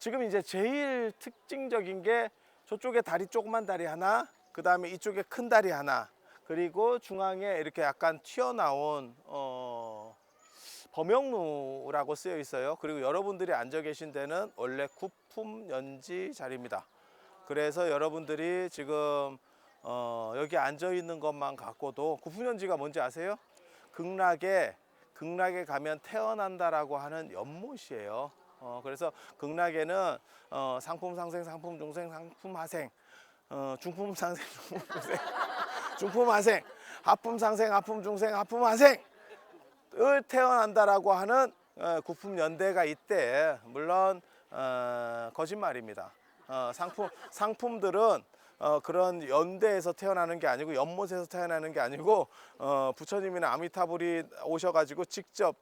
지금 이제 제일 특징적인 게 저쪽에 다리, 조그만 다리 하나, 그 다음에 이쪽에 큰 다리 하나, 그리고 중앙에 이렇게 약간 튀어나온 범영루라고 쓰여 있어요. 그리고 여러분들이 앉아 계신 데는 원래 구품연지 자리입니다. 그래서 여러분들이 지금 여기 앉아 있는 것만 갖고도, 구품연지가 뭔지 아세요? 극락에 가면 태어난다라고 하는 연못이에요. 그래서 극락에는 상품 상생, 상품 중생, 상품 하생, 중품 상생, 중품 중생, 중품 하생, 하품 상생, 하품 중생, 하품 하생을 태어난다라고 하는 구품연대가 있대. 물론 거짓말입니다. 상품들은 그런 연대에서 태어나는 게 아니고, 연못에서 태어나는 게 아니고, 부처님이나 아미타불이 오셔가지고 직접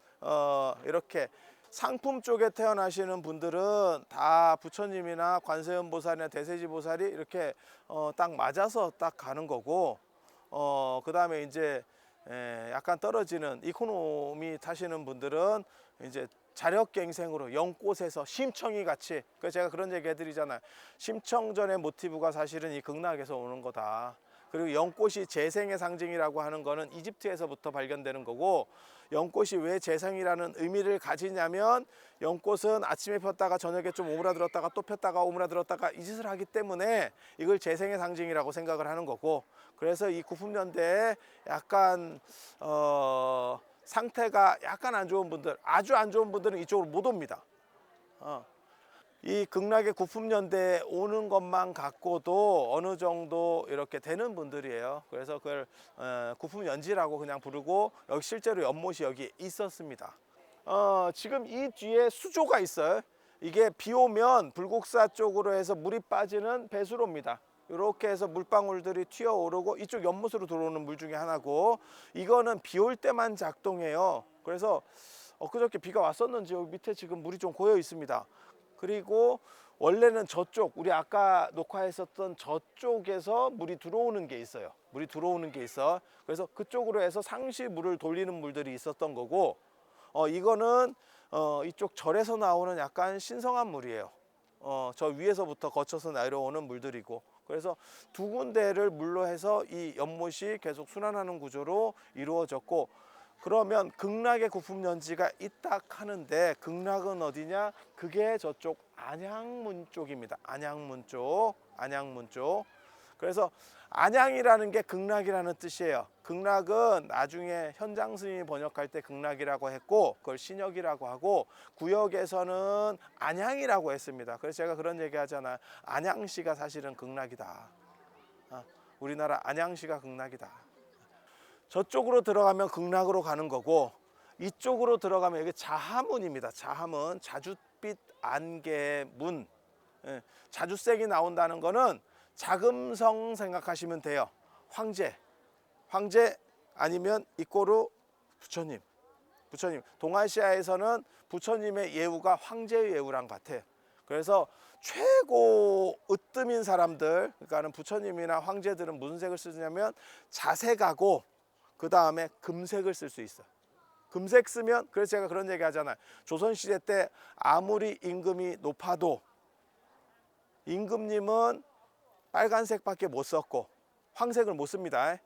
이렇게 상품 쪽에 태어나시는 분들은 다 부처님이나 관세음보살이나 대세지보살이 이렇게 딱 맞아서 딱 가는 거고, 그 다음에 이제 약간 떨어지는 이코노미 타시는 분들은 이제 자력갱생으로 연꽃에서 심청이 같이, 그래서 제가 그런 얘기 해드리잖아요. 심청전의 모티브가 사실은 이 극락에서 오는 거다. 그리고 연꽃이 재생의 상징이라고 하는 거는 이집트에서부터 발견되는 거고, 연꽃이 왜 재생이라는 의미를 가지냐면, 연꽃은 아침에 폈다가 저녁에 좀 오므라들었다가 또 폈다가 오므라들었다가 이 짓을 하기 때문에 이걸 재생의 상징이라고 생각을 하는 거고, 그래서 이 구품연대에 약간 상태가 약간 안 좋은 분들, 아주 안 좋은 분들은 이쪽으로 못 옵니다. 이 극락의 구품연대에 오는 것만 갖고도 어느 정도 이렇게 되는 분들이에요. 그래서 그걸 구품연지라고 그냥 부르고, 여기 실제로 연못이 여기 있었습니다. 지금 이 뒤에 수조가 있어요. 이게 비 오면 불국사 쪽으로 해서 물이 빠지는 배수로입니다. 이렇게 해서 물방울들이 튀어오르고 이쪽 연못으로 들어오는 물 중에 하나고, 이거는 비 올 때만 작동해요. 그래서 엊그저께 비가 왔었는지 여기 밑에 지금 물이 좀 고여 있습니다. 그리고 원래는 저쪽, 우리 아까 녹화했었던 저쪽에서 물이 들어오는 게 있어요. 물이 들어오는 게 있어. 그래서 그쪽으로 해서 상시 물을 돌리는 물들이 있었던 거고, 이거는 이쪽 절에서 나오는 약간 신성한 물이에요. 저 위에서부터 거쳐서 내려오는 물들이고, 그래서 두 군데를 물로 해서 이 연못이 계속 순환하는 구조로 이루어졌고, 그러면 극락의 구품연지가 있다 하는데, 극락은 어디냐? 그게 저쪽 안양문 쪽입니다. 안양문 쪽, 안양문 쪽. 그래서 안양이라는 게 극락이라는 뜻이에요. 극락은 나중에 현장 스님이 번역할 때 극락이라고 했고, 그걸 신역이라고 하고, 구역에서는 안양이라고 했습니다. 그래서 제가 그런 얘기 하잖아요. 안양시가 사실은 극락이다. 우리나라 안양시가 극락이다. 저쪽으로 들어가면 극락으로 가는 거고, 이쪽으로 들어가면 여기 자하문입니다. 자하문, 자줏빛 안개문. 자줏색이 나온다는 거는 자금성 생각하시면 돼요. 황제 아니면 이꼬르 부처님. 동아시아에서는 부처님의 예우가 황제의 예우랑 같아요. 그래서 최고 으뜸인 사람들, 그러니까는 부처님이나 황제들은 무슨 색을 쓰냐면 자색하고, 그 다음에 금색을 쓸 수 있어. 금색 쓰면, 그래서 제가 그런 얘기 하잖아요. 조선시대 때 아무리 임금이 높아도 임금님은 빨간색밖에 못 썼고 황색을 못 씁니다.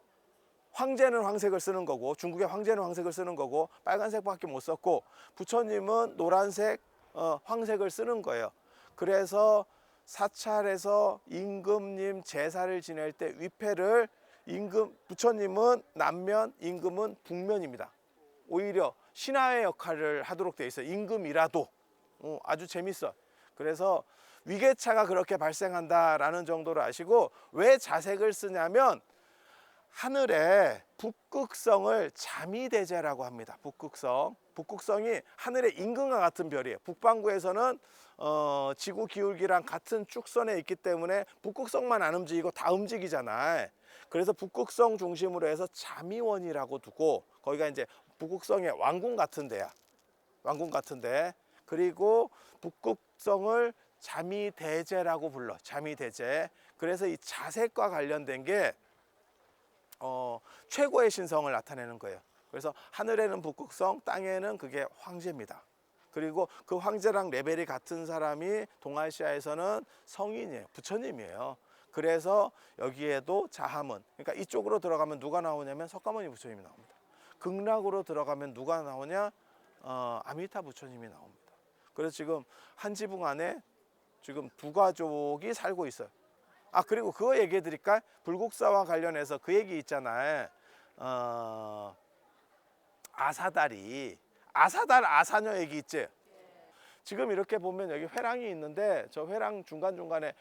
황제는 황색을 쓰는 거고, 중국의 황제는 황색을 쓰는 거고, 빨간색밖에 못 썼고, 부처님은 노란색, 황색을 쓰는 거예요. 그래서 사찰에서 임금님 제사를 지낼 때 위패를, 부처님은 남면, 임금은 북면입니다. 오히려 신하의 역할을 하도록 되어 있어요. 임금이라도. 아주 재밌어. 그래서 위계차가 그렇게 발생한다라는 정도로 아시고, 왜 자색을 쓰냐면 하늘에 북극성을 자미대제라고 합니다. 북극성이 하늘의 임금과 같은 별이에요. 북반구에서는 지구 기울기랑 같은 축선에 있기 때문에 북극성만 안 움직이고 다 움직이잖아요. 그래서 북극성 중심으로 해서 자미원이라고 두고, 거기가 이제 북극성의 왕궁 같은 데야. 왕궁 같은 데. 그리고 북극성을 자미대제라고 불러. 자미대제. 그래서 이 자색과 관련된 게 최고의 신성을 나타내는 거예요. 그래서 하늘에는 북극성, 땅에는 그게 황제입니다. 그리고 그 황제랑 레벨이 같은 사람이 동아시아에서는 성인이에요. 부처님이에요. 그래서 여기에도 자하문, 그러니까 이쪽으로 들어가면 누가 나오냐면 석가모니 부처님이 나옵니다. 극락으로 들어가면 누가 나오냐? 아미타 부처님이 나옵니다. 그래서 지금 한 지붕 안에 지금 두 가족이 살고 있어요. 아, 그리고 그거 얘기해 드릴까? 불국사와 관련해서 그 얘기 있잖아요. 아사달이 아사달 아사녀 얘기 있지? 지금 이렇게 보면 여기 회랑이 있는데 저 회랑 중간중간에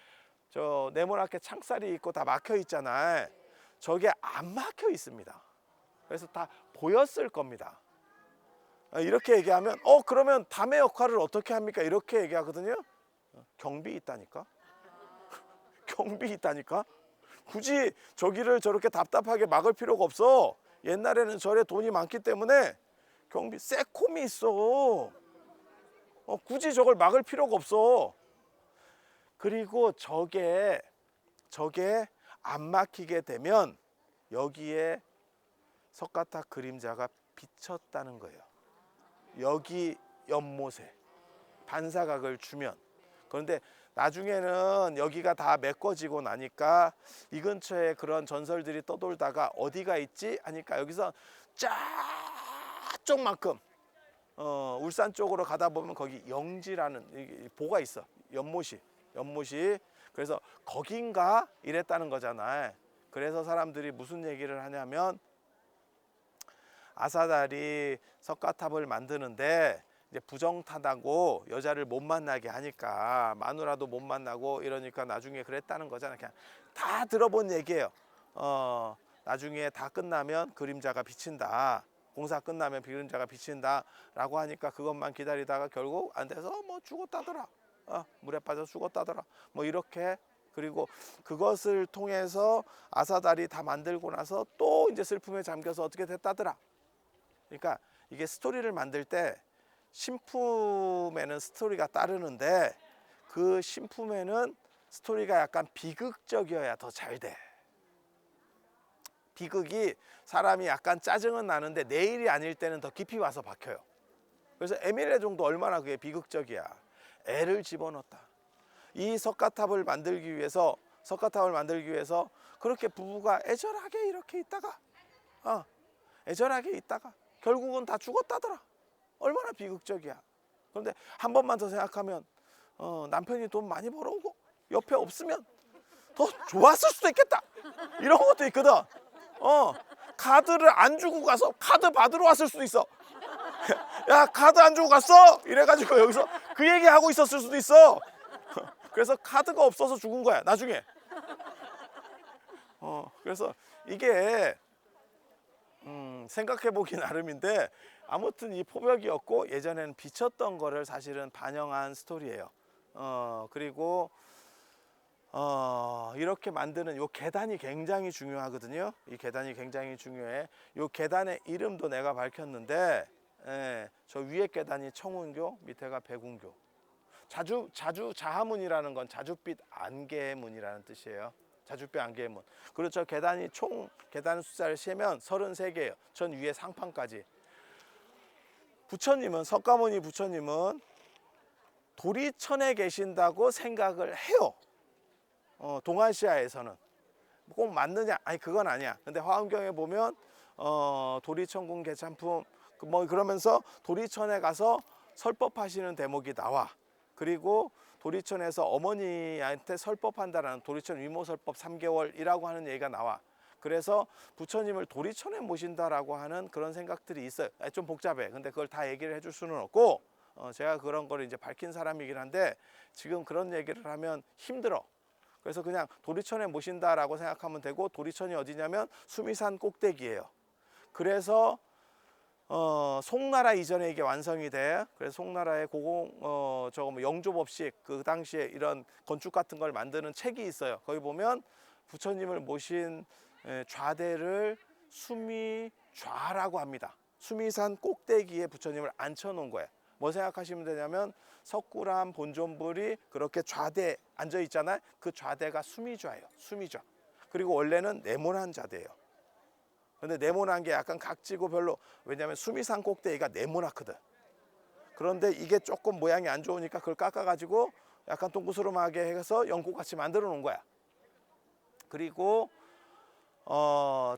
저 네모나게 창살이 있고 다 막혀 있잖아요. 저게 안 막혀 있습니다. 그래서 다 보였을 겁니다. 이렇게 얘기하면 그러면 담의 역할을 어떻게 합니까? 이렇게 얘기하거든요. 경비 있다니까. 경비 있다니까. 굳이 저기를 저렇게 답답하게 막을 필요가 없어. 옛날에는 절에 돈이 많기 때문에 경비 새콤이 있어. 굳이 저걸 막을 필요가 없어. 그리고 저게 안 막히게 되면 여기에 석가탑 그림자가 비쳤다는 거예요. 여기 연못에 반사각을 주면. 그런데 나중에는 여기가 다 메꿔지고 나니까 이 근처에 그런 전설들이 떠돌다가 어디가 있지 하니까 여기서 저쪽만큼 울산 쪽으로 가다 보면 거기 영지라는 보가 있어. 연못이. 그래서 거긴가 이랬다는 거잖아요. 그래서 사람들이 무슨 얘기를 하냐면 아사달이 석가탑을 만드는데 이제 부정타다고 여자를 못 만나게 하니까 마누라도 못 만나고 이러니까 나중에 그랬다는 거잖아요. 그냥 다 들어본 얘기예요. 나중에 다 끝나면 그림자가 비친다. 공사 끝나면 그림자가 비친다 라고 하니까 그것만 기다리다가 결국 안 돼서 뭐 죽었다더라. 물에 빠져 죽었다더라. 뭐 이렇게. 그리고 그것을 통해서 아사달이 다 만들고 나서 또 이제 슬픔에 잠겨서 어떻게 됐다더라. 그러니까 이게 스토리를 만들 때 신품에는 스토리가 따르는데 그 신품에는 스토리가 약간 비극적이어야 더 잘 돼. 비극이 사람이 약간 짜증은 나는데 내일이 아닐 때는 더 깊이 와서 박혀요. 그래서 에밀레 정도 얼마나 그게 비극적이야. 애를 집어넣었다. 이 석가탑을 만들기 위해서 그렇게 부부가 애절하게 이렇게 있다가 결국은 다 죽었다더라. 얼마나 비극적이야. 그런데 한 번만 더 생각하면 남편이 돈 많이 벌어오고 옆에 없으면 더 좋았을 수도 있겠다. 이런 것도 있거든. 카드를 안 주고 가서 카드 받으러 왔을 수도 있어. 야, 카드 안 주고 갔어? 이래가지고 여기서 그 얘기하고 있었을 수도 있어. 그래서 카드가 없어서 죽은 거야 나중에. 그래서 이게 생각해보기 나름인데 아무튼 이 포벽이었고 예전에는 비쳤던 거를 사실은 반영한 스토리예요. 그리고 이렇게 만드는 요 계단이 굉장히 중요하거든요. 이 계단이 굉장히 중요해. 요 계단의 이름도 내가 밝혔는데 저 위에 계단이 청운교, 밑에가 백운교. 자하문이라는 건 자줏빛 안개문이라는 뜻이에요. 자줏빛 안개문. 그리고 저 계단이 총 계단 숫자를 세면 33개예요. 전 위에 상판까지. 부처님은 석가모니 부처님은 도리천에 계신다고 생각을 해요. 동아시아에서는 꼭 맞느냐? 아니 그건 아니야. 근데 화엄경에 보면 도리천궁 개참품 뭐 그러면서 도리천에 가서 설법하시는 대목이 나와. 그리고 도리천에서 어머니한테 설법한다라는 도리천 위모설법 3개월이라고 하는 얘기가 나와. 그래서 부처님을 도리천에 모신다라고 하는 그런 생각들이 있어요. 좀 복잡해. 근데 그걸 다 얘기를 해줄 수는 없고 제가 그런 거를 이제 밝힌 사람이긴 한데 지금 그런 얘기를 하면 힘들어. 그래서 그냥 도리천에 모신다라고 생각하면 되고 도리천이 어디냐면 수미산 꼭대기예요. 그래서 송나라 이전에 이게 완성이 돼. 그래서 송나라의 영조법식 그 당시에 이런 건축 같은 걸 만드는 책이 있어요. 거기 보면 부처님을 모신 좌대를 수미좌라고 합니다. 수미산 꼭대기에 부처님을 앉혀놓은 거예요. 뭐 생각하시면 되냐면 석굴암 본존불이 그렇게 좌대 앉아 있잖아요. 그 좌대가 수미좌예요. 수미좌. 그리고 원래는 네모난 좌대예요. 근데 네모난 게 약간 각지고 별로, 왜냐하면 수미산 꼭대기가 네모나거든. 그런데 이게 조금 모양이 안 좋으니까 그걸 깎아가지고 약간 동그스름하게 해서 연꽃같이 만들어 놓은 거야. 그리고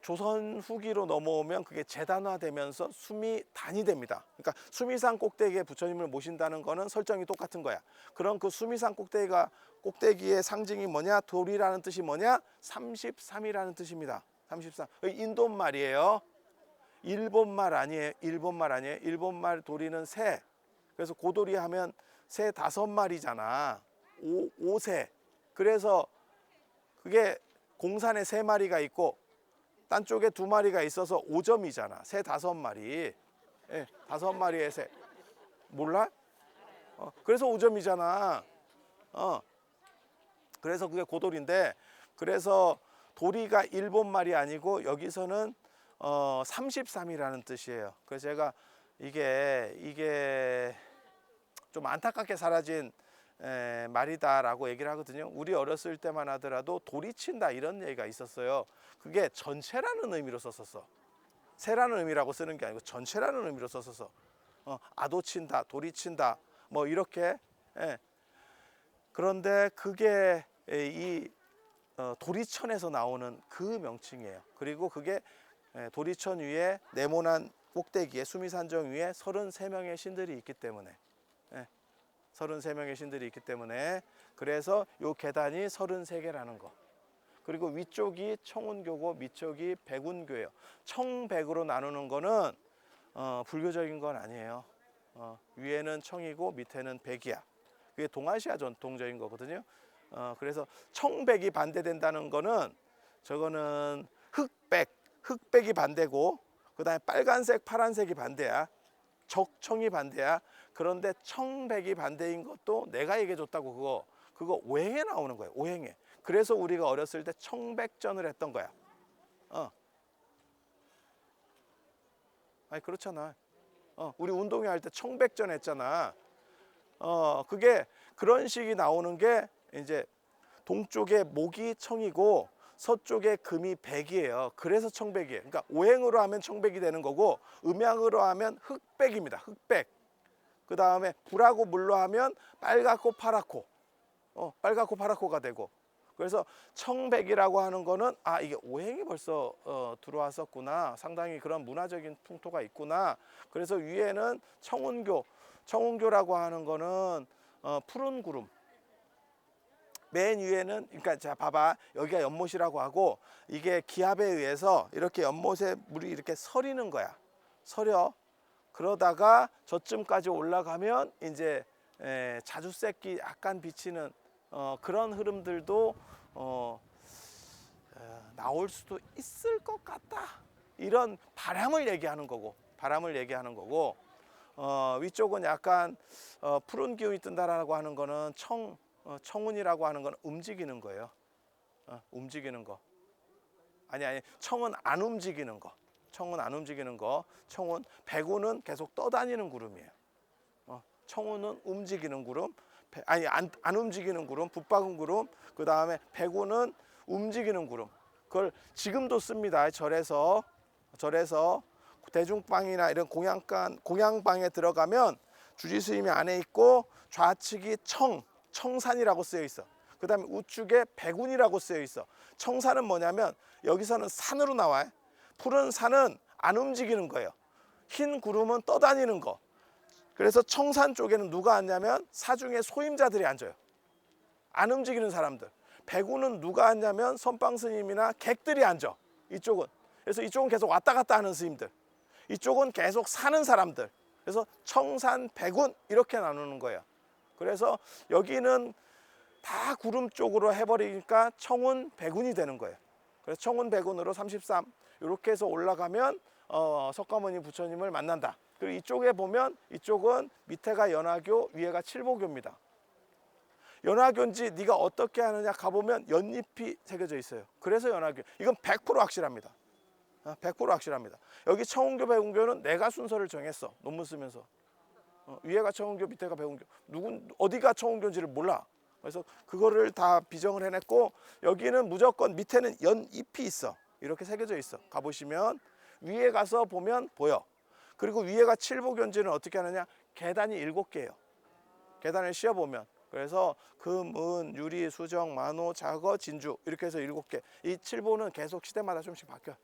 조선 후기로 넘어오면 그게 재단화되면서 수미 단이 됩니다. 그러니까 수미산 꼭대기에 부처님을 모신다는 거는 설정이 똑같은 거야. 그럼 그 수미산 꼭대기의 상징이 뭐냐? 돌이라는 뜻이 뭐냐? 33이라는 뜻입니다. 33. 인도말이에요. 일본말 아니에요. 일본말 아니에요. 일본말 도리는 새. 그래서 고돌이 하면 새 5마리잖아. 오새. 그래서 그게 공산에 3마리가 있고 딴 쪽에 2마리가 있어서 5점이잖아. 새 5마리. 예, 5마리의 새. 몰라? 그래서 5점이잖아. 그래서 그게 고돌인데, 그래서 도리가 일본말이 아니고 여기서는 33이라는 뜻이에요. 그래서 제가 이게 좀 안타깝게 사라진 말이다라고 얘기를 하거든요. 우리 어렸을 때만 하더라도 돌이 친다 이런 얘기가 있었어요. 그게 전체라는 의미로 썼었어. 새라는 의미라고 쓰는 게 아니고 전체라는 의미로 썼었어. 아도 친다, 돌이 친다, 뭐 이렇게. 예. 그런데 그게 이 도리천에서 나오는 그 명칭이에요. 그리고 그게 도리천 위에 네모난 꼭대기에 수미산정 위에 33명의 신들이 있기 때문에, 33명의 신들이 있기 때문에, 그래서 요 계단이 33개라는 거. 그리고 위쪽이 청운교고 밑쪽이 백운교예요. 청백으로 나누는 거는 불교적인 건 아니에요. 위에는 청이고 밑에는 백이야. 그게 동아시아 전통적인 거거든요. 그래서 청백이 반대된다는 거는, 저거는 흑백이 반대고, 그 다음에 빨간색, 파란색이 반대야. 적청이 반대야. 그런데 청백이 반대인 것도 내가 얘기해 줬다고. 그거 오행에 나오는 거예요. 오행에. 그래서 우리가 어렸을 때 청백전을 했던 거야. 아니 그렇잖아. 우리 운동회 할 때 청백전 했잖아. 그게 그런 식이 나오는 게, 이제 동쪽에 목이 청이고 서쪽에 금이 백이에요. 그래서 청백이에요. 그러니까 오행으로 하면 청백이 되는 거고, 음양으로 하면 흑백입니다. 흑백. 그 다음에 불하고 물로 하면 빨갛고 파랗고, 빨갛고 파랗고가 되고. 그래서 청백이라고 하는 거는, 이게 오행이 벌써 들어왔었구나. 상당히 그런 문화적인 풍토가 있구나. 그래서 위에는 청운교라고 하는 거는 푸른 구름. 맨 위에는, 그러니까 자 봐봐, 여기가 연못이라고 하고, 이게 기압에 의해서 이렇게 연못에 물이 이렇게 서리는 거야. 서려. 그러다가 저쯤까지 올라가면 이제 자주색이 약간 비치는 그런 흐름들도 나올 수도 있을 것 같다. 이런 바람을 얘기하는 거고, 위쪽은 약간 푸른 기운이 뜬다라고 하는 거는 청운이라고 하는 건 움직이는 거예요. 움직이는 거. 아니 청은 안 움직이는 거. 청운, 백운은 계속 떠다니는 구름이에요. 청운은 움직이는 구름, 안 움직이는 구름, 붙박은 구름. 그 다음에 백운은 움직이는 구름. 그걸 지금도 씁니다. 절에서 대중방이나 이런 공양방에 들어가면 주지스님이 안에 있고, 좌측이 청산이라고 쓰여 있어. 그 다음에 우측에 백운이라고 쓰여 있어. 청산은 뭐냐면 여기서는 산으로 나와요. 푸른 산은 안 움직이는 거예요. 흰 구름은 떠다니는 거. 그래서 청산 쪽에는 누가 앉냐면 사중에 소임자들이 앉아요. 안 움직이는 사람들. 백운은 누가 앉냐면 선방 스님이나 객들이 앉아. 이쪽은. 그래서 이쪽은 계속 왔다 갔다 하는 스님들. 이쪽은 계속 사는 사람들. 그래서 청산, 백운 이렇게 나누는 거예요. 그래서 여기는 다 구름 쪽으로 해버리니까 청운, 백운이 되는 거예요. 그래서 청운, 백운으로 33 이렇게 해서 올라가면 석가모니 부처님을 만난다. 그리고 이쪽에 보면, 이쪽은 밑에가 연화교, 위에가 칠보교입니다. 연화교인지 네가 어떻게 하느냐 가보면 연잎이 새겨져 있어요. 그래서 연화교. 이건 100% 확실합니다. 100% 확실합니다. 여기 청운교, 백운교는 내가 순서를 정했어. 논문 쓰면서. 위에가 청운교, 밑에가 백운교. 어디가 청운교인지를 몰라. 그래서 그거를 다 비정을 해냈고, 여기는 무조건 밑에는 연잎이 있어. 이렇게 새겨져 있어. 가보시면 위에 가서 보면 보여. 그리고 위에가 칠보견지는 어떻게 하느냐, 계단이 7개예요. 계단을 씌어보면. 그래서 금, 은, 유리, 수정, 만호, 자거, 진주 이렇게 해서 7개. 이 칠보는 계속 시대마다 좀씩 바뀌어요.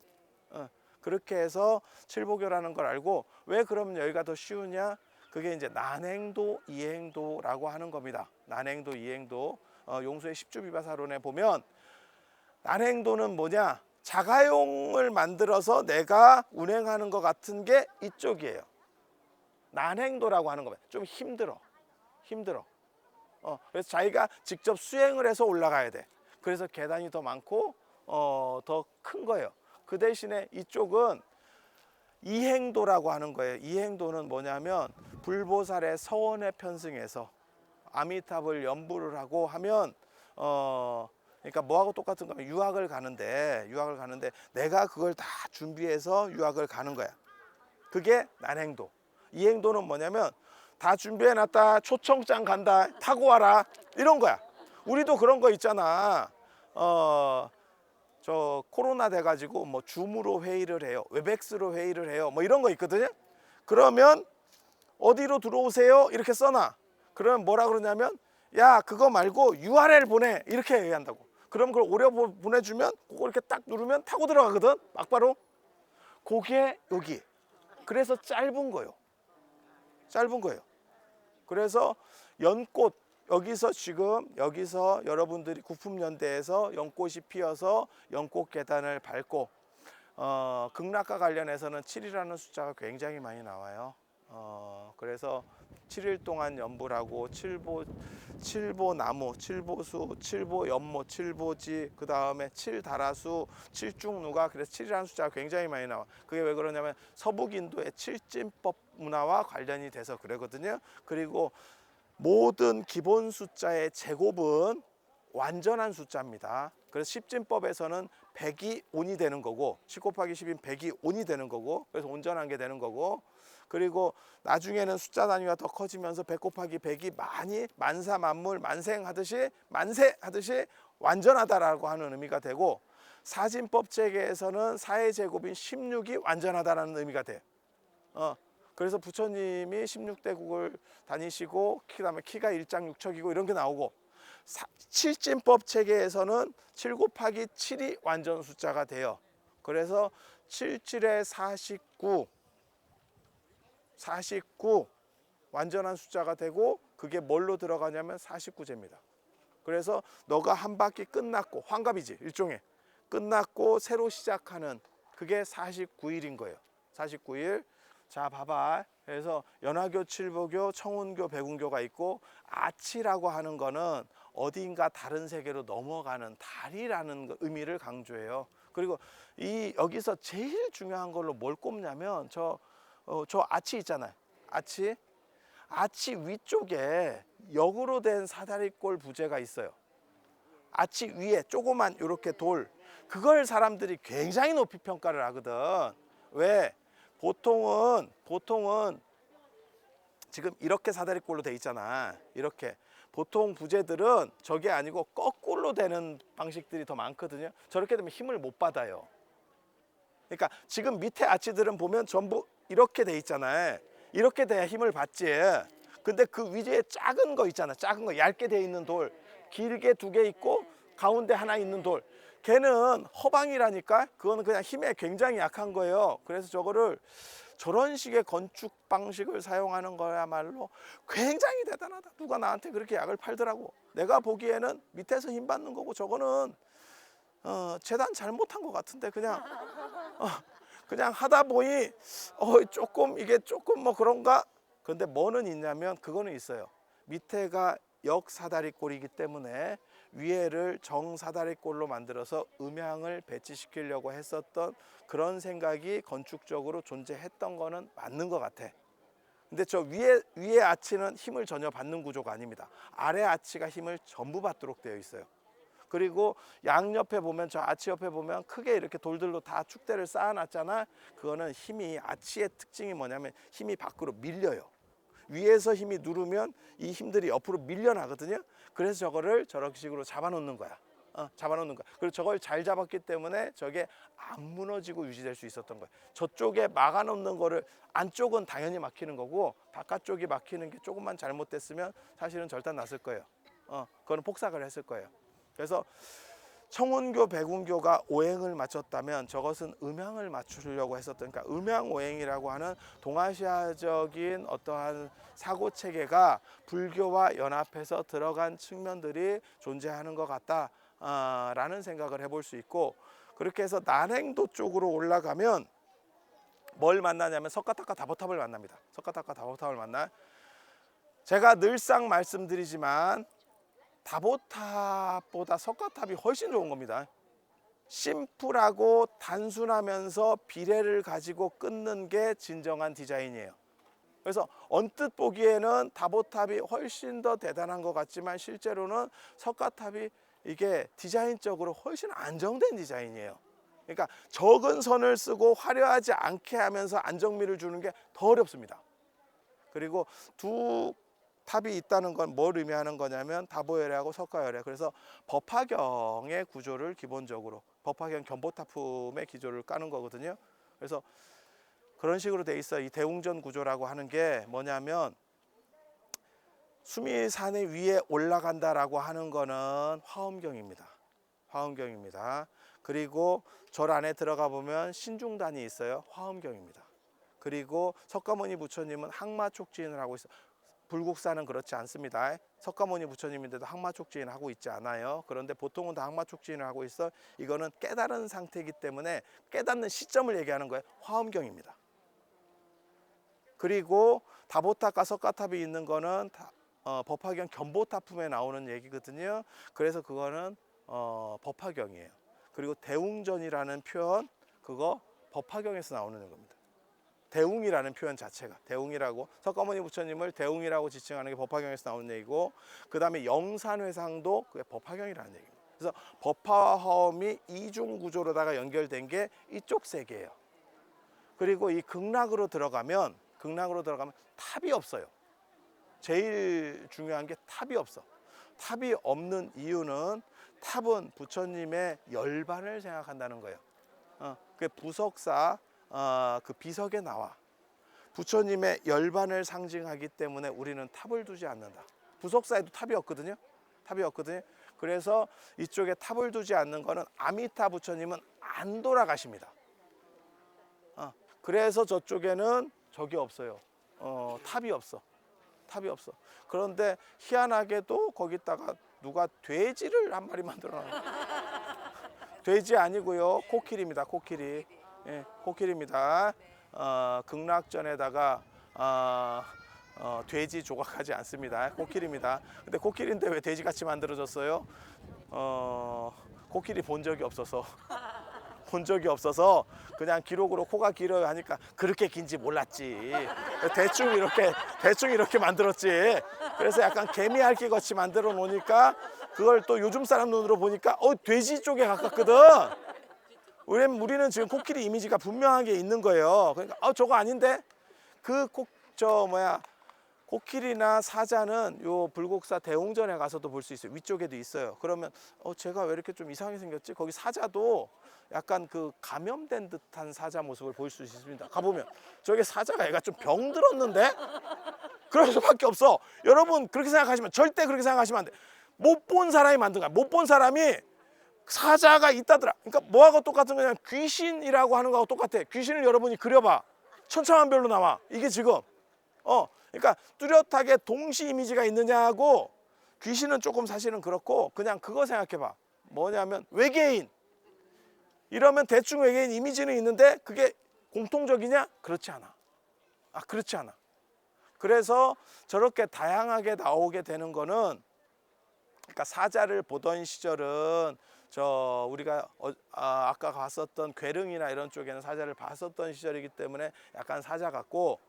그렇게 해서 칠보교라는 걸 알고, 왜 그러면 여기가 더 쉬우냐? 그게 이제 난행도, 이행도라고 하는 겁니다. 난행도, 이행도. 용수의 십주비바사론에 보면 난행도는 뭐냐? 자가용을 만들어서 내가 운행하는 것 같은 게 이쪽이에요. 난행도라고 하는 겁니다. 좀 힘들어. 그래서 자기가 직접 수행을 해서 올라가야 돼. 그래서 계단이 더 많고 더 큰 거예요. 그 대신에 이쪽은 이행도라고 하는 거예요. 이행도는 뭐냐면 불보살의 서원에 편승해서 아미타불 연부를 하고 하면 그러니까 뭐하고 똑같은 거면 유학을 가는데 내가 그걸 다 준비해서 유학을 가는 거야. 그게 난행도. 이행도는 뭐냐면 다 준비해놨다, 초청장 간다, 타고 와라, 이런 거야. 우리도 그런 거 있잖아. 저 코로나 돼가지고 뭐 줌으로 회의를 해요, 웹엑스로 회의를 해요, 뭐 이런 거 있거든요. 그러면 어디로 들어오세요 이렇게 써놔. 그러면 뭐라 그러냐면, 야 그거 말고 URL 보내, 이렇게 얘기한다고. 그럼 그걸 오려 보내주면 그거 이렇게 딱 누르면 타고 들어가거든, 막바로. 그게 여기. 그래서 짧은 거예요. 그래서 연꽃, 여기서 여러분들이 구품연대에서 연꽃이 피어서 연꽃 계단을 밟고, 극락과 관련해서는 7이라는 숫자가 굉장히 많이 나와요. 그래서 7일 동안 연불하고 칠보나무, 칠보수, 칠보연못, 칠보지, 그 다음에 칠다라수, 칠중누가, 그래서 7이라는 숫자가 굉장히 많이 나와. 그게 왜 그러냐면 서북인도의 칠진법 문화와 관련이 돼서 그러거든요. 그리고 모든 기본 숫자의 제곱은 완전한 숫자입니다. 그래서 십진법에서는 100이 온이 되는 거고, 10 곱하기 10인 100이 온이 되는 거고, 그래서 온전한 게 되는 거고, 그리고 나중에는 숫자 단위가 더 커지면서 100 곱하기 100이 많이 만사 만물 만생하듯이 만세하듯이 완전하다라고 하는 의미가 되고, 사진법 체계에서는 4의 제곱인 16이 완전하다라는 의미가 돼. 그래서 부처님이 16대국을 다니시고, 그다음에 키가 1장 6척이고 이런 게 나오고, 칠진법 체계에서는 7 곱하기 7이 완전 숫자가 돼요. 그래서 77에 49 완전한 숫자가 되고, 그게 뭘로 들어가냐면 49제입니다. 그래서 너가 한 바퀴 끝났고, 환갑이지 일종의, 끝났고 새로 시작하는, 그게 49일인 거예요. 49일. 자 봐봐. 그래서 연화교, 칠보교, 청운교, 백운교가 있고, 아치라고 하는 거는 어딘가 다른 세계로 넘어가는 달이라는 의미를 강조해요. 그리고 여기서 제일 중요한 걸로 뭘 꼽냐면 저 아치 있잖아요. 아치 위쪽에 역으로 된 사다리꼴 부재가 있어요. 아치 위에 조그만 이렇게 돌, 그걸 사람들이 굉장히 높이 평가를 하거든. 왜? 보통은 지금 이렇게 사다리꼴로 돼 있잖아. 이렇게. 보통 부재들은 저게 아니고 거꾸로 되는 방식들이 더 많거든요. 저렇게 되면 힘을 못 받아요. 그러니까 지금 밑에 아치들은 보면 전부 이렇게 돼 있잖아요. 이렇게 돼야 힘을 받지. 근데 그 위에 작은 거 있잖아. 작은 거 얇게 돼 있는 돌, 길게 2개 있고 가운데 하나 있는 돌, 걔는 허방이라니까. 그거는 그냥 힘에 굉장히 약한 거예요. 그래서 저거를 저런 식의 건축 방식을 사용하는 거야말로 굉장히 대단하다. 누가 나한테 그렇게 약을 팔더라고. 내가 보기에는 밑에서 힘 받는 거고, 저거는 재단 잘못한 것 같은데, 그냥 하다 보니 이게 조금 뭐 그런가. 근데 뭐는 있냐면, 그거는 있어요. 밑에가 역사다리꼴이기 때문에 위에를 정사다리꼴로 만들어서 음향을 배치시키려고 했었던 그런 생각이 건축적으로 존재했던 거는 맞는 것 같아. 근데 저 위에 아치는 힘을 전혀 받는 구조가 아닙니다. 아래 아치가 힘을 전부 받도록 되어 있어요. 그리고 양옆에 보면, 저 아치 옆에 보면 크게 이렇게 돌들로 다 축대를 쌓아놨잖아. 그거는 힘이, 아치의 특징이 뭐냐면 힘이 밖으로 밀려요. 위에서 힘이 누르면 이 힘들이 옆으로 밀려나거든요. 그래서 저거를 저런 식으로 잡아놓는 거야. 잡아놓는 거야. 그리고 저걸 잘 잡았기 때문에 저게 안 무너지고 유지될 수 있었던 거예요. 저쪽에 막아놓는 거를, 안쪽은 당연히 막히는 거고 바깥쪽이 막히는 게 조금만 잘못됐으면 사실은 절단 났을 거예요. 그거는 폭삭을 했을 거예요. 그래서 청운교, 백운교가 오행을 맞췄다면 저것은 음양을 맞추려고 했었던, 그러니까 음양오행이라고 하는 동아시아적인 어떠한 사고 체계가 불교와 연합해서 들어간 측면들이 존재하는 것 같다라는 생각을 해볼 수 있고, 그렇게 해서 난행도 쪽으로 올라가면 뭘 만나냐면 석가탑과 다보탑을 만납니다. 석가탑과 다보탑을 만나. 제가 늘상 말씀드리지만 다보탑보다 석가탑이 훨씬 좋은 겁니다. 심플하고 단순하면서 비례를 가지고 끊는 게 진정한 디자인이에요. 그래서 언뜻 보기에는 다보탑이 훨씬 더 대단한 것 같지만 실제로는 석가탑이 이게 디자인적으로 훨씬 안정된 디자인이에요. 그러니까 적은 선을 쓰고 화려하지 않게 하면서 안정미를 주는 게 더 어렵습니다. 그리고 두 탑이 있다는 건 뭘 의미하는 거냐면 다보열애하고 석가열애. 그래서 법화경의 구조를 기본적으로, 법화경 견보타품의 기조를 까는 거거든요. 그래서 그런 식으로 돼 있어. 이 대웅전 구조라고 하는 게 뭐냐면 수미산 위에 올라간다라고 하는 거는 화엄경입니다. 화엄경입니다. 그리고 절 안에 들어가 보면 신중단이 있어요. 화엄경입니다. 그리고 석가모니 부처님은 항마촉지인을 하고 있어요. 불국사는 그렇지 않습니다. 석가모니 부처님인데도 항마촉지인 하고 있지 않아요. 그런데 보통은 다 항마촉지인을 하고 있어. 이거는 깨달은 상태이기 때문에 깨닫는 시점을 얘기하는 거예요. 화엄경입니다. 그리고 다보탑과 석가탑이 있는 거는 법화경 견보타품에 나오는 얘기거든요. 그래서 그거는 법화경이에요. 그리고 대웅전이라는 표현, 그거 법화경에서 나오는 겁니다. 대웅이라는 표현 자체가, 대웅이라고, 석가모니 부처님을 대웅이라고 지칭하는 게 법화경에서 나오는 얘기고, 그 다음에 영산회상도 그게 법화경이라는 얘기입니다. 그래서 법화화엄이 이중 구조로다가 연결된 게 이쪽 세계예요. 그리고 이 극락으로 들어가면 탑이 없어요. 제일 중요한 게 탑이 없어. 탑이 없는 이유는 탑은 부처님의 열반을 생각한다는 거예요. 그 부석사 그 비석에 나와 부처님의 열반을 상징하기 때문에 우리는 탑을 두지 않는다. 부석사에도 탑이 없거든요. 그래서 이쪽에 탑을 두지 않는 거는 아미타 부처님은 안 돌아가십니다. 그래서 저쪽에는 저기 없어요. 탑이 없어. 그런데 희한하게도 거기다가 누가 돼지를 한 마리 만들어놔요. 돼지 아니고요, 코끼리입니다. 코끼리. 예, 코끼리입니다. 극락전에다가 돼지 조각하지 않습니다. 코끼리입니다. 근데 코끼리인데 왜 돼지같이 만들어졌어요? 코끼리 본 적이 없어서 그냥 기록으로 코가 길어요 하니까 그렇게 긴지 몰랐지. 대충 이렇게 만들었지. 그래서 약간 개미핥기 같이 만들어 놓으니까 그걸 또 요즘 사람 눈으로 보니까 돼지 쪽에 가깝거든. 우리는 지금 코끼리 이미지가 분명하게 있는 거예요. 그러니까 저거 아닌데? 코끼리나 사자는 요 불국사 대웅전에 가서도 볼 수 있어요. 위쪽에도 있어요. 그러면 제가 왜 이렇게 좀 이상하게 생겼지? 거기 사자도 약간 그 감염된 듯한 사자 모습을 볼 수 있습니다. 가보면 저게 사자가 애가 좀 병들었는데? 그럴 수밖에 없어. 여러분 그렇게 생각하시면, 절대 그렇게 생각하시면 안 돼. 못 본 사람이 만든 거야. 못 본 사람이 사자가 있다더라. 그러니까 뭐하고 똑같은 거냐면 귀신이라고 하는 거하고 똑같아. 귀신을 여러분이 그려봐. 천차만별로 나와. 이게 지금 그러니까 뚜렷하게 동시 이미지가 있느냐고, 귀신은 조금 사실은 그렇고, 그냥 그거 생각해봐. 뭐냐면 외계인. 이러면 대충 외계인 이미지는 있는데 그게 공통적이냐? 그렇지 않아. 그렇지 않아. 그래서 저렇게 다양하게 나오게 되는 거는, 그러니까 사자를 보던 시절은 우리가 아까 봤었던 괴릉이나 이런 쪽에는 사자를 봤었던 시절이기 때문에 약간 사자 같고,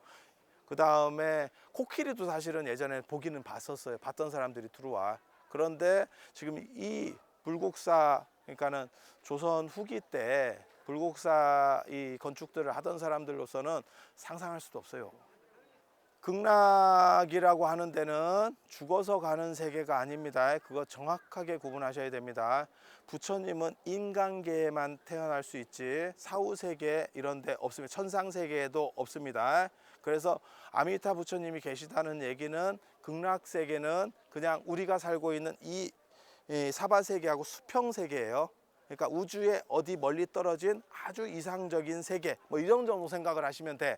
그 다음에 코끼리도 사실은 예전에 보기는 봤었어요. 봤던 사람들이 들어와. 그런데 지금 이 불국사, 그러니까는 조선 후기 때 불국사 이 건축들을 하던 사람들로서는 상상할 수도 없어요. 극락이라고 하는 데는 죽어서 가는 세계가 아닙니다. 그거 정확하게 구분하셔야 됩니다. 부처님은 인간계에만 태어날 수 있지 사후세계 이런 데 없습니다. 천상세계에도 없습니다. 그래서 아미타 부처님이 계시다는 얘기는 극락세계는 그냥 우리가 살고 있는 이 사바세계하고 수평세계예요. 그러니까 우주에 어디 멀리 떨어진 아주 이상적인 세계 뭐 이런 정도 생각을 하시면 돼.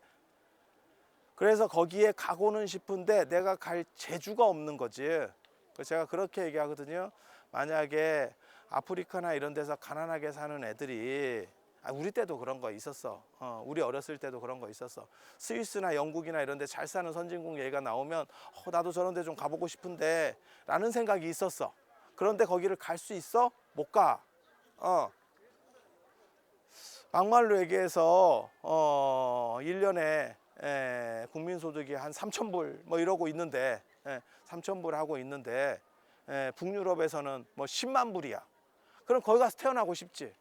그래서 거기에 가고는 싶은데 내가 갈 재주가 없는 거지. 그래서 제가 그렇게 얘기하거든요. 만약에 아프리카나 이런 데서 가난하게 사는 애들이 우리 때도 그런 거 있었어. 우리 어렸을 때도 그런 거 있었어. 스위스나 영국이나 이런 데 잘 사는 선진국 얘기가 나오면 나도 저런 데 좀 가보고 싶은데 라는 생각이 있었어. 그런데 거기를 갈 수 있어? 못 가. 막말로 얘기해서 1년에 국민소득이 한 3,000불 뭐 이러고 있는데 3,000불 하고 있는데 북유럽에서는 뭐 10만 불이야. 그럼 거기 가서 태어나고 싶지.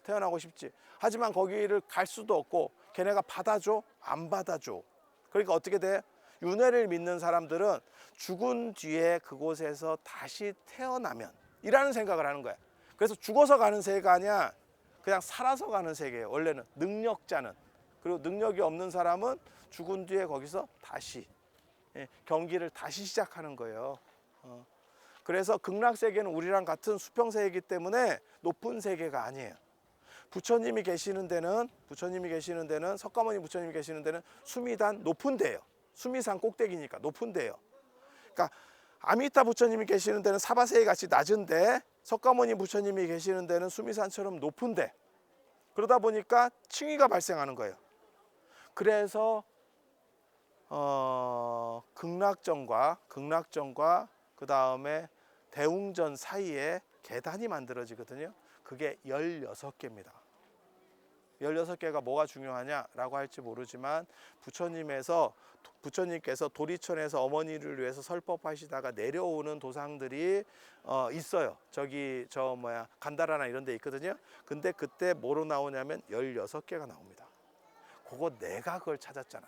태어나고 싶지. 하지만 거기를 갈 수도 없고 걔네가 받아줘? 안 받아줘. 그러니까 어떻게 돼? 윤회를 믿는 사람들은 죽은 뒤에 그곳에서 다시 태어나면 이라는 생각을 하는 거야. 그래서 죽어서 가는 세계가 아니야. 그냥 살아서 가는 세계예요. 원래는 능력자는. 그리고 능력이 없는 사람은 죽은 뒤에 거기서 다시 경기를 다시 시작하는 거예요. 그래서 극락세계는 우리랑 같은 수평세계이기 때문에 높은 세계가 아니에요. 부처님이 계시는 데는 석가모니 부처님이 계시는 데는 수미단 높은 데예요. 수미산 꼭대기니까 높은 데예요. 그러니까 아미타 부처님이 계시는 데는 사바세계 같이 낮은데 석가모니 부처님이 계시는 데는 수미산처럼 높은데 그러다 보니까 칭의가 발생하는 거예요. 그래서 극락전과 그 다음에 대웅전 사이에 계단이 만들어지거든요. 그게 16개입니다. 16개가 뭐가 중요하냐라고 할지 모르지만 부처님께서 도리천에서 어머니를 위해서 설법하시다가 내려오는 도상들이 있어요. 저기 간다라나 이런 데 있거든요. 근데 그때 뭐로 나오냐면 16개가 나옵니다. 그거 내가 그걸 찾았잖아.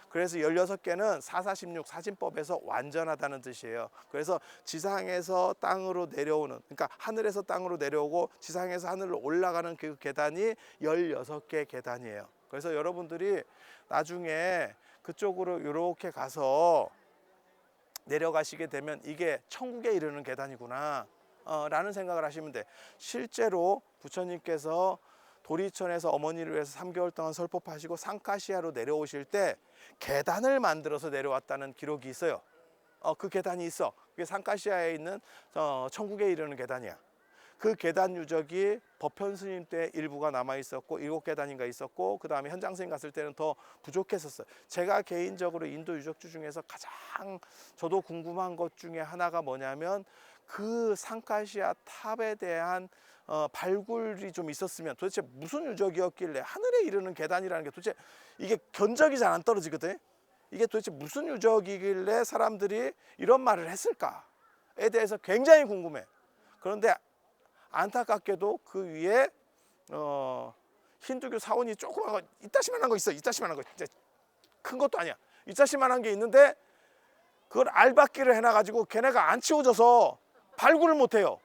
그래서 16개는 446 사진법에서 완전하다는 뜻이에요. 그래서 지상에서 땅으로 내려오는, 그러니까 하늘에서 땅으로 내려오고 지상에서 하늘로 올라가는 그 계단이 16개 계단이에요. 그래서 여러분들이 나중에 그쪽으로 이렇게 가서 내려가시게 되면 이게 천국에 이르는 계단이구나 라는 생각을 하시면 돼. 실제로 부처님께서 도리천에서 어머니를 위해서 3개월 동안 설법하시고 상카시아로 내려오실 때 계단을 만들어서 내려왔다는 기록이 있어요. 그 계단이 있어. 그게 상카시아에 있는 천국에 이르는 계단이야. 그 계단 유적이 법현 스님 때 일부가 남아 있었고 7계단인가 있었고 그 다음에 현장 스님 갔을 때는 더 부족했었어요. 제가 개인적으로 인도 유적지 중에서 가장 저도 궁금한 것 중에 하나가 뭐냐면 그 상카시아 탑에 대한 발굴이 좀 있었으면 도대체 무슨 유적이었길래 하늘에 이르는 계단이라는 게 도대체 이게 견적이 잘 안 떨어지거든. 이게 도대체 무슨 유적이길래 사람들이 이런 말을 했을까에 대해서 굉장히 궁금해. 그런데 안타깝게도 그 위에 힌두교 사원이 조그만 거 이따시만한 거 있어. 이따시만한 거 진짜 큰 것도 아니야. 이따시만한 게 있는데 그걸 알박기를 해놔가지고 걔네가 안 치워져서 발굴을 못해요.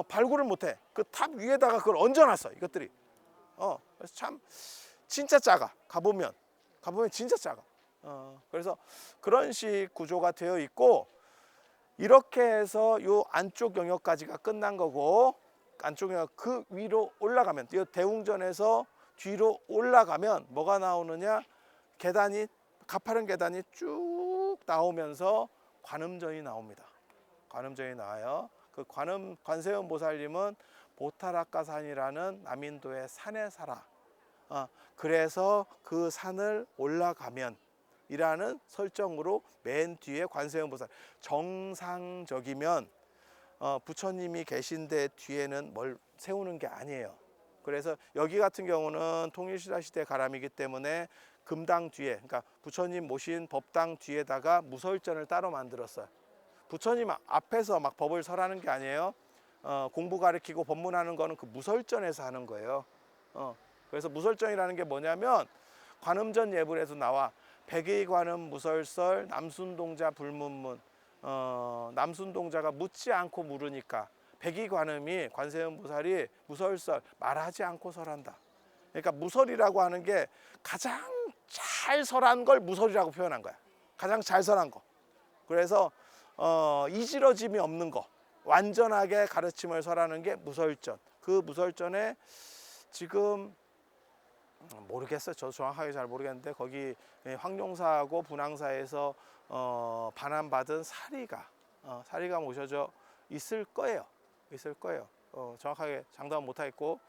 발굴을 못해. 그 탑 위에다가 그걸 얹어놨어 이것들이. 그래서 참 진짜 작아. 가보면 진짜 작아. 그래서 그런 식 구조가 되어 있고 이렇게 해서 요 안쪽 영역까지가 끝난 거고 안쪽 영역 그 위로 올라가면 이 대웅전에서 뒤로 올라가면 뭐가 나오느냐 계단이 가파른 계단이 쭉 나오면서 관음전이 나옵니다. 관음전이 나와요. 그 관세음 보살님은 보타라카산이라는 남인도의 산에 살아. 그래서 그 산을 올라가면 이라는 설정으로 맨 뒤에 관세음 보살 정상적이면 부처님이 계신 데 뒤에는 뭘 세우는 게 아니에요. 그래서 여기 같은 경우는 통일신라 시대 가람이기 때문에 금당 뒤에 그러니까 부처님 모신 법당 뒤에다가 무설전을 따로 만들었어요. 부처님 앞에서 막 법을 설하는 게 아니에요. 공부 가르치고 법문하는 거는 그 무설전에서 하는 거예요. 그래서 무설전이라는 게 뭐냐면 관음전 예불에서 나와 백의관음 무설설 남순동자 불문문. 남순동자가 묻지 않고 물으니까 백의관음이 관세음보살이 무설설 말하지 않고 설한다. 그러니까 무설이라고 하는 게 가장 잘 설한 걸 무설이라고 표현한 거야. 가장 잘 설한 거. 그래서 이지러짐이 없는 거, 완전하게 가르침을 설하는 게 무설전. 그 무설전에 지금 모르겠어요. 저 정확하게 잘 모르겠는데 거기 황룡사하고 분황사에서 반환받은 사리가 모셔져 있을 거예요. 정확하게 장담은 못하겠고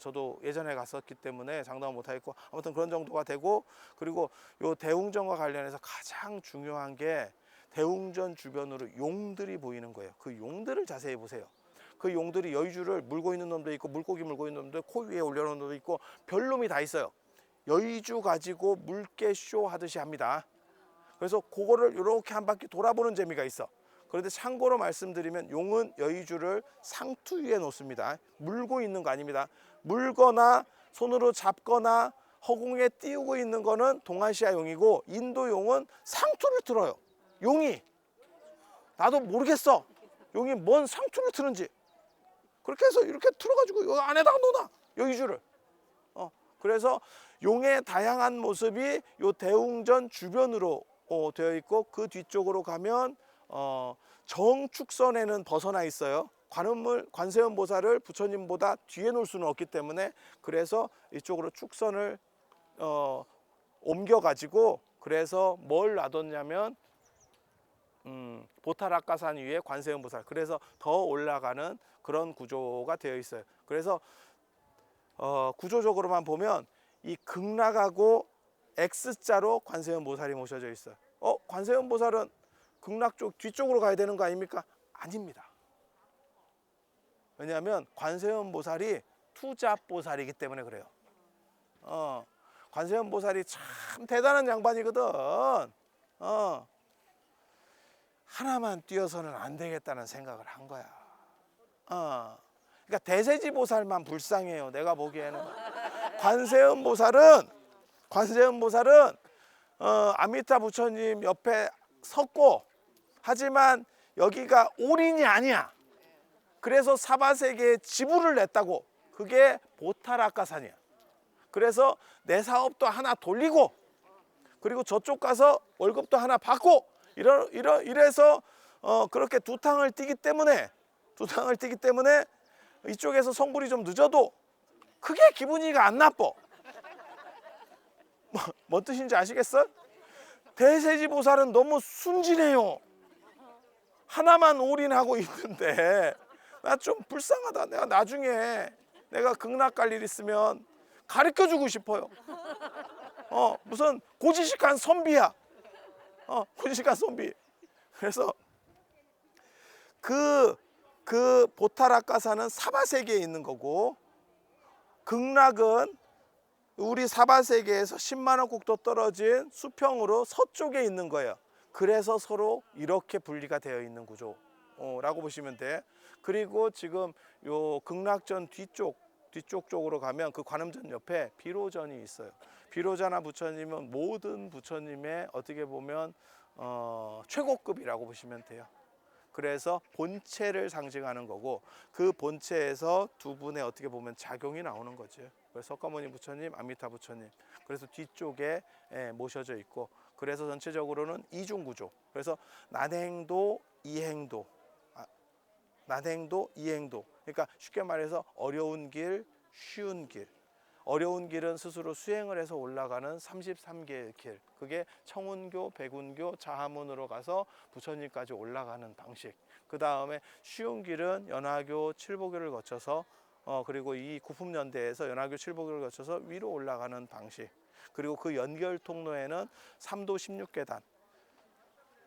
저도 예전에 갔었기 때문에 장담은 못하겠고 아무튼 그런 정도가 되고, 그리고 요 대웅전과 관련해서 가장 중요한 게 대웅전 주변으로 용들이 보이는 거예요. 그 용들을 자세히 보세요. 그 용들이 여의주를 물고 있는 놈도 있고 물고기 물고 있는 놈도 코 위에 올려놓은 놈도 있고 별놈이 다 있어요. 여의주 가지고 물개 쇼 하듯이 합니다. 그래서 그거를 이렇게 한 바퀴 돌아보는 재미가 있어. 그런데 참고로 말씀드리면 용은 여의주를 상투 위에 놓습니다. 물고 있는 거 아닙니다. 물거나 손으로 잡거나 허공에 띄우고 있는 거는 동아시아 용이고 인도 용은 상투를 틀어요. 용이 나도 모르겠어. 용이 뭔 상투를 트는지. 그렇게 해서 이렇게 틀어가지고 요 안에다가 놓나 여의주를. 그래서 용의 다양한 모습이 요 대웅전 주변으로 되어 있고 그 뒤쪽으로 가면 정축선에는 벗어나 있어요. 관세음 보살을 부처님보다 뒤에 놓을 수는 없기 때문에 그래서 이쪽으로 축선을 옮겨 가지고 그래서 뭘 놔뒀냐면 보타락가산 위에 관세음 보살, 그래서 더 올라가는 그런 구조가 되어 있어요. 그래서 구조적으로만 보면 이 극락하고 X자로 관세음 보살이 모셔져 있어요. 관세음 보살은 극락 쪽 뒤쪽으로 가야 되는 거 아닙니까? 아닙니다. 왜냐하면 관세음 보살이 투잡보살이기 때문에 그래요. 관세음 보살이 참 대단한 양반이거든. 하나만 뛰어서는 안 되겠다는 생각을 한 거야. 그러니까 대세지 보살만 불쌍해요. 내가 보기에는 관세음 보살은 아미타 부처님 옆에 섰고, 하지만 여기가 올인이 아니야. 그래서 사바세계에 지불을 냈다고. 그게 보타락가산이야. 그래서 내 사업도 하나 돌리고, 그리고 저쪽 가서 월급도 하나 받고, 이래서 그렇게 두 탕을 뛰기 때문에 이쪽에서 성불이 좀 늦어도 크게 기분이가 안 나빠. 뭔 뜻인지 아시겠어? 대세지 보살은 너무 순진해요. 하나만 올인하고 있는데 나 좀 불쌍하다. 내가 나중에 내가 극락 갈 일 있으면 가르쳐주고 싶어요. 무슨 고지식한 선비야. 고지식한 선비. 그래서 그 보타락가사는 사바세계에 있는 거고, 극락은 우리 사바세계에서 10만원 국도 떨어진 수평으로 서쪽에 있는 거예요. 그래서 서로 이렇게 분리가 되어 있는 구조라고 보시면 돼. 그리고 지금 요 극락전 뒤쪽 쪽으로 가면 그 관음전 옆에 비로전이 있어요. 비로자나 부처님은 모든 부처님의 어떻게 보면 최고급이라고 보시면 돼요. 그래서 본체를 상징하는 거고, 그 본체에서 두 분의 어떻게 보면 작용이 나오는 거죠. 그래서 석가모니 부처님, 아미타 부처님. 그래서 뒤쪽에 모셔져 있고, 그래서 전체적으로는 이중 구조. 그래서 난행도, 이행도. 그러니까 쉽게 말해서 어려운 길, 쉬운 길. 어려운 길은 스스로 수행을 해서 올라가는 33개의 길. 그게 청운교, 백운교, 자하문으로 가서 부처님까지 올라가는 방식. 그 다음에 쉬운 길은 연화교, 칠보교를 거쳐서 그리고 이 구품연대에서 연화교, 칠보교를 거쳐서 위로 올라가는 방식. 그리고 그 연결 통로에는 3도 16계단,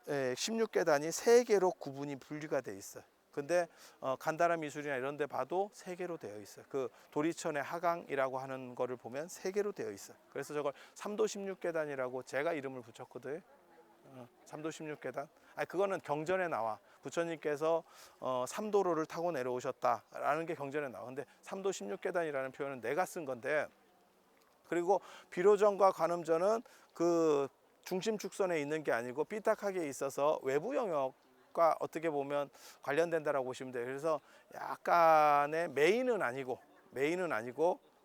16계단이 3개로 구분이 분리가 돼 있어요. 근데 간다라 미술이나 이런 데 봐도 3개로 되어 있어요. 그 도리천의 하강이라고 하는 거를 보면 3개로 되어 있어요. 그래서 저걸 3도 16계단이라고 제가 이름을 붙였거든요. 3도 16계단. 그거는 경전에 나와. 부처님께서 3도로를 타고 내려오셨다라는 게 경전에 나와. 근데 3도 16계단이라는 표현은 내가 쓴 건데, 그리고 비로전과 관음전은 그 중심 축선에 있는 게 아니고 삐딱하게 있어서 외부 영역과 어떻게 보면 관련된다라고 보시면 돼요. 그래서 약간의 메인은 아니고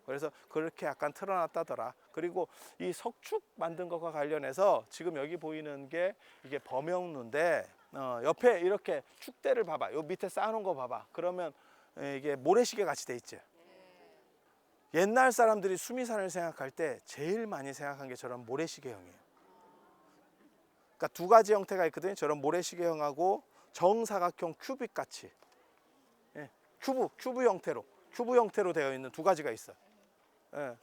그래서 그렇게 약간 틀어놨다더라. 그리고 이 석축 만든 것과 관련해서 지금 여기 보이는 게 이게 범영루인데 옆에 이렇게 축대를 봐봐. 요 밑에 쌓아놓은 거 봐봐. 그러면 이게 모래시계 같이 돼 있지. 옛날 사람들이 수미산을 생각할 때 제일 많이 생각한 게 저런 모래시계형이에요. 그러니까 두 가지 형태가 있거든요. 저런 모래시계형하고 정사각형 큐빅 같이, 예, 큐브 형태로 되어 있는 두 가지가 있어요. 예.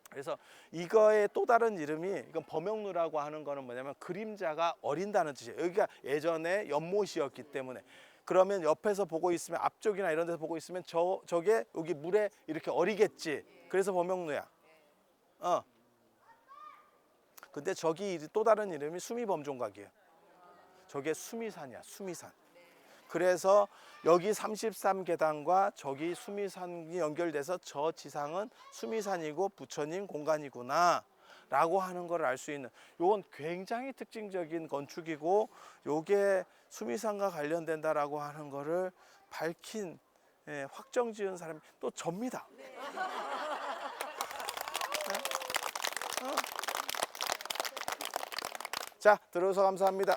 그래서 이거의 또 다른 이름이, 이건 범영루라고 하는 거는 뭐냐면 그림자가 어린다는 뜻이에요. 여기가 예전에 연못이었기 때문에, 그러면 옆에서 보고 있으면, 앞쪽이나 이런 데서 보고 있으면 저게 여기 물에 이렇게 어리겠지. 그래서 범영루야. 근데 저기 또 다른 이름이 수미범종각이에요. 저게 수미산이야, 수미산. 그래서 여기 33계단과 저기 수미산이 연결돼서 저 지상은 수미산이고 부처님 공간이구나 라고 하는 걸 알 수 있는, 요건 굉장히 특징적인 건축이고, 요게 수미산과 관련된다라고 하는 거를 밝힌, 확정 지은 사람이 또 접니다. 자, 들어줘서 감사합니다.